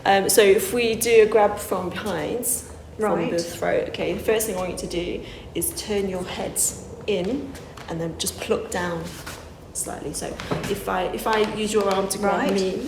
So if we do a grab from behind, from Right. the throat, okay, the first thing I want you to do is turn your head in and then just pluck down slightly. So if I use your arm to grab Right. me,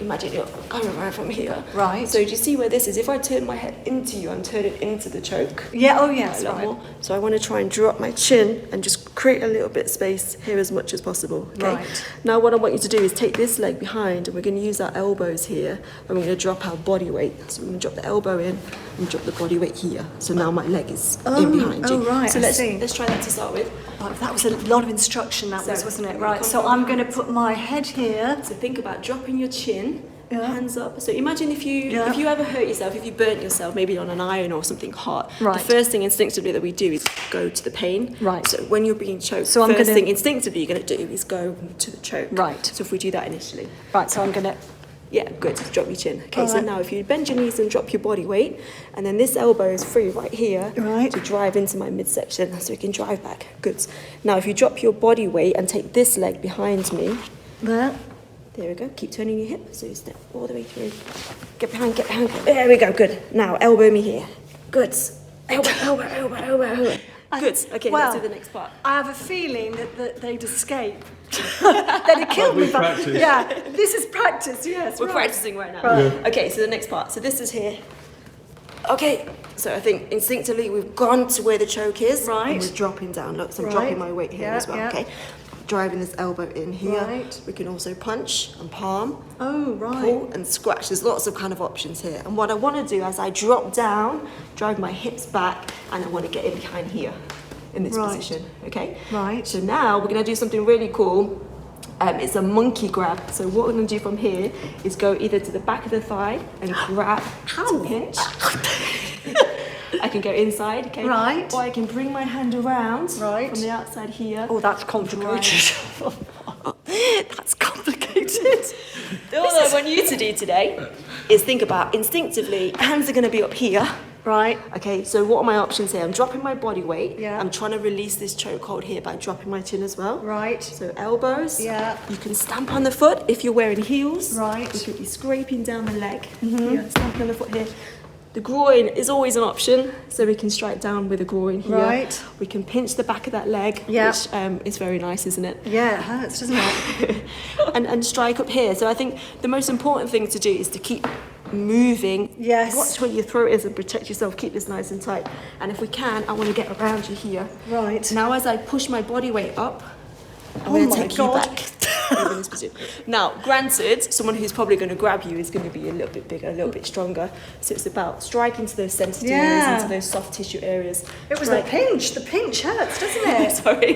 imagine you're coming right from here. Right. So do you see where this is? If I turn my head into you, I'm turning into the choke. Yeah, oh yes, A lot right. more. So I want to try and drop my chin and just create a little bit of space here as much as possible. Okay? Right. Now what I want you to do is take this leg behind and we're going to use our elbows here and we're going to drop our body weight. So we're going to drop the elbow in and drop the body weight here. So now my leg is in behind you. Oh, right, So I let's see. try that to start with. Oh, that was a lot of instruction, that So, was, wasn't it? come Right, so from I'm going to behind. put my head here. So think about dropping your chin, Yeah. hands up. So imagine if you Yeah. ever hurt yourself, if you burnt yourself, maybe on an iron or something hot. Right. The first thing instinctively that we do is go to the pain. Right. So when you're being choked, So the I'm first gonna- thing instinctively you're going to do is go to the choke. Right. So if we do that initially. Right, so I'm going to... Yeah, good. Drop your chin. Okay, so Alright. now if you bend your knees and drop your body weight, and then this elbow is free right here Right. to drive into my midsection, so we can drive back. Good. Now if you drop your body weight and take this leg behind me, There. there we go. Keep turning your hip, so you step all the way through. Get behind, get behind. There we go. Good. Now elbow me here. Good. Elbow, elbow, elbow, elbow, elbow. Good. Okay, Well, let's do the next part. I have a feeling that they'd escape. They'd have killed me. we practice. Yeah, this is practice, yes. We're right. practicing right now. Right. Okay, so the next part. So this is here. Okay, so I think instinctively we've gone to where the choke is. Right. And we're dropping down. Look, so I'm Right. dropping my weight here Yeah, as well. yeah. Okay. Driving this elbow in here. Right. We can also punch and palm, Oh, right. pull and scratch. There's lots of kind of options here. And what I want to do as I drop down, drive my hips back, and I want to get in behind here in this Right. position. Okay. Right. So now we're going to do something really cool. It's a monkey grab. So what we're going to do from here is go either to the back of the thigh and grab to pinch. I can go inside, okay? Right. Or I can bring my hand around Right. from the outside here. Oh, that's complicated. That's complicated. All I want you to do today is think about instinctively, hands are going to be up here. Right. Okay, so what are my options here? I'm dropping my body weight. Yeah. I'm trying to release this chokehold here by dropping my chin as well. Right. So elbows. Yeah. You can stamp on the foot if you're wearing heels. Right. You could be scraping down the leg. Yeah, stamping on the foot here. The groin is always an option, so we can strike down with the groin here. Right. We can pinch the back of that leg, Yeah. which is very nice, isn't it? Yeah, it hurts, doesn't it? and strike up here. So I think the most important thing to do is to keep moving. Yes. Watch where your throat is and protect yourself. Keep this nice and tight. And if we can, I want to get around you here. Right. Now as I push my body weight up, I'm Oh going to my take God. you back. Over in this position. Now, granted, someone who's probably going to grab you is going to be a little bit bigger, a little bit stronger. So it's about striking to those sensitive areas, Yeah. into those soft tissue areas. It was Strike- the pinch. The pinch hurts, doesn't it? Sorry.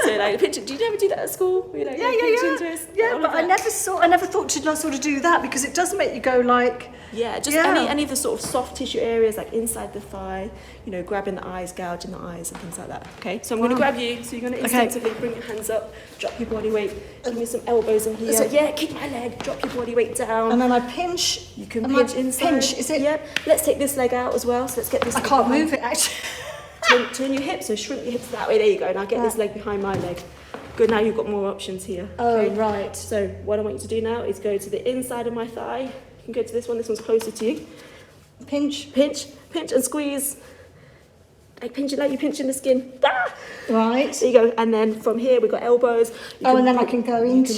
So like pinch. Did you ever do that at school? Were you like, pinch into Yeah, it? yeah, All but of I that? never thought to sort of do that because it does make you go like, Yeah, just Yeah. any of the sort of soft tissue areas like inside the thigh, you know, grabbing the eyes, gouging the eyes and things like that. Okay, so I'm going to grab you. So you're going to Okay. instinctively bring your hands up, drop your body weight, give me some elbows in here. So- Yeah, kick my leg, drop your body weight down. and then I pinch. You can and pinch I inside. Pinch, is it? Yep. Let's take this leg out as well. So let's get this. I leg can't behind. move it actually. Turn your hips, so shrink your hips that way. There you go. Now get this leg behind my leg. Good. Now you've got more options here. Oh, okay? right. So what I want you to do now is go to the inside of my thigh. You can go to this one. This one's closer to you. Pinch. Pinch and squeeze. Like pinch it like you're pinching the skin. Ah! Right. There you go. And then from here we've got elbows. You Oh, and then I can go into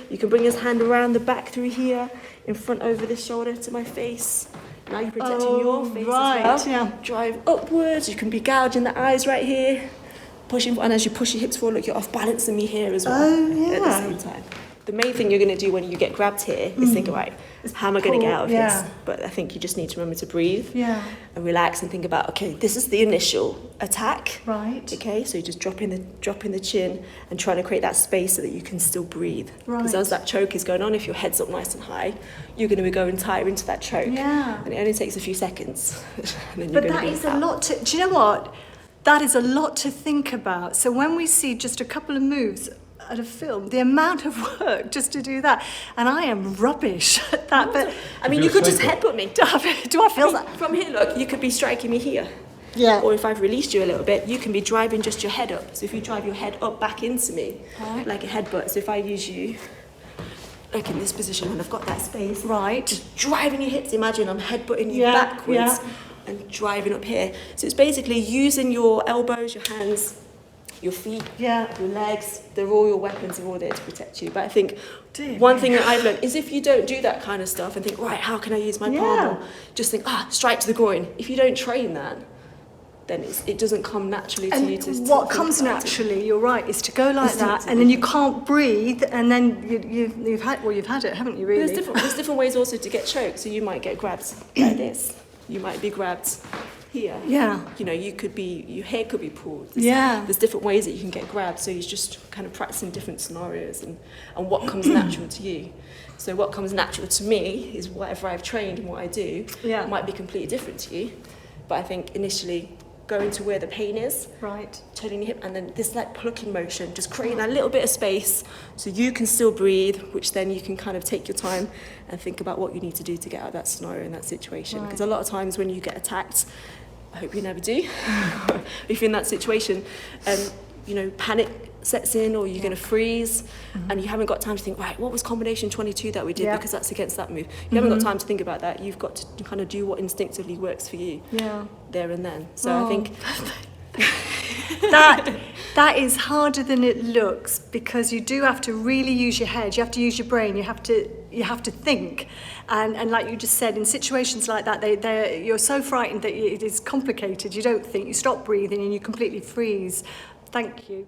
You can bring his hand around the back through here, in front over this shoulder to my face. Now you're protecting your face right, as well. yeah. Drive upwards. You can be gouging the eyes right here. Pushing, and as you push your hips forward, look, you're off balancing me here as well. Oh, yeah. At the same time. The main thing you're going to do when you get grabbed here is think, right, how am I going to get out of yeah. this? But I think you just need to remember to breathe Yeah. and relax and think about, okay, this is the initial attack. Right. Okay, so you're just dropping the chin and trying to create that space so that you can still breathe. Because Right. as that choke is going on, if your head's up nice and high, you're going to be going tighter into that choke. Yeah. And it only takes a few seconds. And then But you're that going is a lot to, do you know what? That is a lot to think about. So when we see just a couple of moves at a film, the amount of work just to do that, and I am rubbish at that, but I mean, you You're could just safer. headbutt me. do I feel that? From here, look, you could be striking me here. Yeah. Or if I've released you a little bit, you can be driving just your head up. So if you drive your head up back into me, Right. like a headbutt. So if I use you, like in this position when I've got that space. Right. Just driving your hips. Imagine I'm headbutting you Yeah, backwards yeah. and driving up here. So it's basically using your elbows, your hands, your feet, Yeah. your legs. They're all your weapons. They're all there to protect you. But I think Dear one me. thing that I've learned is if you don't do that kind of stuff and think, right, how can I use my palm? Yeah. Or just think, strike to the groin. If you don't train that, then it doesn't come naturally to you. And what comes naturally, you're right, is to go like that, and then you can't breathe, and then you've had it, haven't you? Really? There's different ways also to get choked. So you might get grabbed like this. You might be grabbed here. Yeah. You know, your hair could be pulled. Yeah. There's different ways that you can get grabbed. So you're just kind of practicing different scenarios and what comes natural to you. So what comes natural to me is whatever I've trained and what I do. Yeah. Might be completely different to you. But I think initially going to where the pain is, Right. turning your hip, and then this like plucking motion, just creating that little bit of space so you can still breathe, which then you can kind of take your time and think about what you need to do to get out of that scenario and that situation. Because a lot of times when you get attacked, I hope you never do, if you're in that situation, panic sets in, or you're going to freeze, and you haven't got time to think, right, what was combination 22 that we did, because that's against that move. You haven't got time to think about that. You've got to kind of do what instinctively works for you there and then. So I think that is harder than it looks, because you do have to really use your head, you have to use your brain, you have to think, and like you just said, in situations like that, you're so frightened that it is complicated. You don't think, you stop breathing and you completely freeze. Thank you.